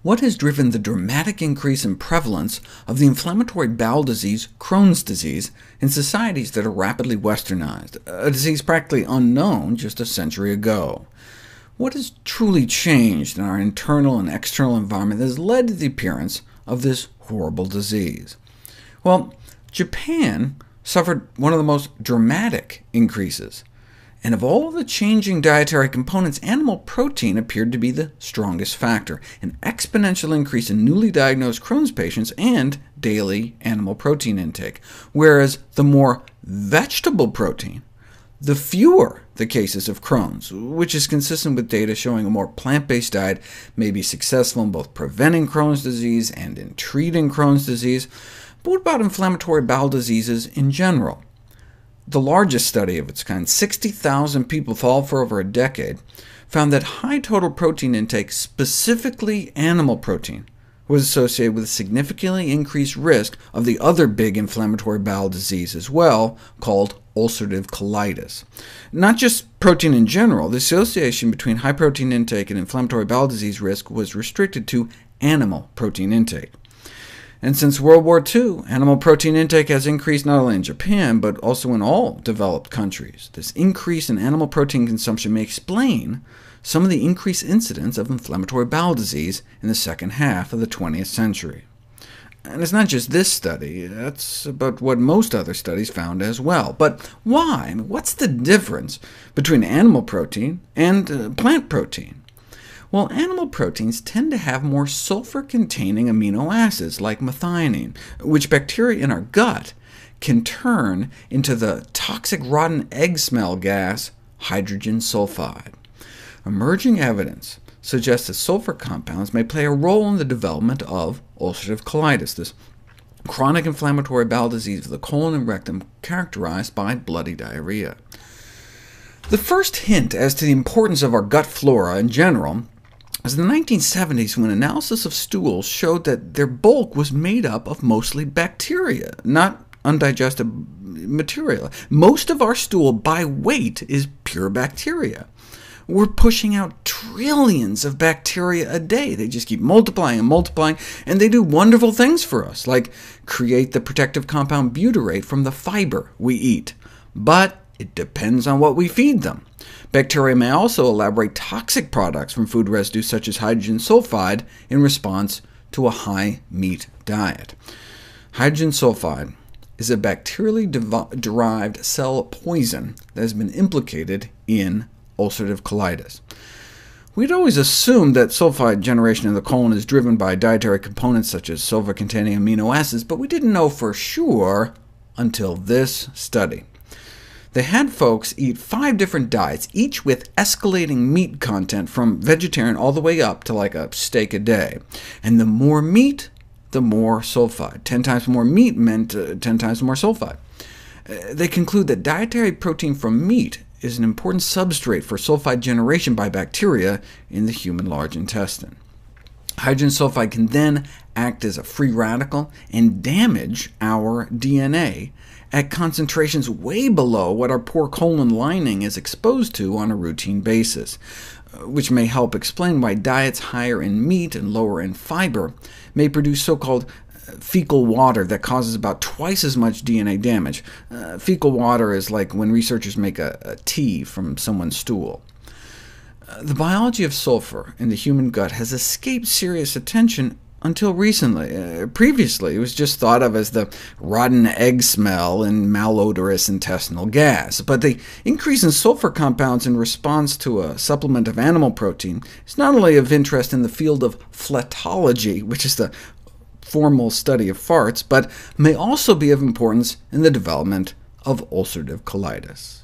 What has driven the dramatic increase in prevalence of the inflammatory bowel disease, Crohn's disease, in societies that are rapidly westernized, a disease practically unknown just a century ago? What has truly changed in our internal and external environment that has led to the appearance of this horrible disease? Well, Japan suffered one of the most dramatic increases, and of all of the changing dietary components, animal protein appeared to be the strongest factor, an exponential increase in newly diagnosed Crohn's patients and daily animal protein intake, whereas the more vegetable protein, the fewer the cases of Crohn's, which is consistent with data showing a more plant-based diet may be successful in both preventing Crohn's disease and in treating Crohn's disease. But what about inflammatory bowel diseases in general? The largest study of its kind, 60,000 people followed for over a decade, found that high total protein intake, specifically animal protein, was associated with a significantly increased risk of the other big inflammatory bowel disease as well, called ulcerative colitis. Not just protein in general, the association between high protein intake and inflammatory bowel disease risk was restricted to animal protein intake. And since World War II, animal protein intake has increased not only in Japan, but also in all developed countries. This increase in animal protein consumption may explain some of the increased incidence of inflammatory bowel disease in the second half of the 20th century. And it's not just this study, that's about what most other studies found as well. But why? What's the difference between animal protein and plant protein? Well, animal proteins tend to have more sulfur-containing amino acids, like methionine, which bacteria in our gut can turn into the toxic rotten egg smell gas, hydrogen sulfide. Emerging evidence suggests that sulfur compounds may play a role in the development of ulcerative colitis, this chronic inflammatory bowel disease of the colon and rectum characterized by bloody diarrhea. The first hint as to the importance of our gut flora in general was in the 1970s, when analysis of stools showed that their bulk was made up of mostly bacteria, not undigested material. Most of our stool by weight is pure bacteria. We're pushing out trillions of bacteria a day. They just keep multiplying and multiplying, and they do wonderful things for us, like create the protective compound butyrate from the fiber we eat. But it depends on what we feed them. Bacteria may also elaborate toxic products from food residues such as hydrogen sulfide in response to a high meat diet. Hydrogen sulfide is a bacterially derived cell poison that has been implicated in ulcerative colitis. We'd always assumed that sulfide generation in the colon is driven by dietary components such as sulfur-containing amino acids, but we didn't know for sure until this study. They had folks eat 5 different diets, each with escalating meat content from vegetarian all the way up to like a steak a day. And the more meat, the more sulfide. 10 times more meat meant 10 times more sulfide. They conclude that dietary protein from meat is an important substrate for sulfide generation by bacteria in the human large intestine. Hydrogen sulfide can then act as a free radical and damage our DNA at concentrations way below what our poor colon lining is exposed to on a routine basis, which may help explain why diets higher in meat and lower in fiber may produce so-called fecal water that causes about twice as much DNA damage. Fecal water is like when researchers make a tea from someone's stool. The biology of sulfur in the human gut has escaped serious attention until recently. Previously, it was just thought of as the rotten egg smell and malodorous intestinal gas. But the increase in sulfur compounds in response to a supplement of animal protein is not only of interest in the field of flatology, which is the formal study of farts, but may also be of importance in the development of ulcerative colitis.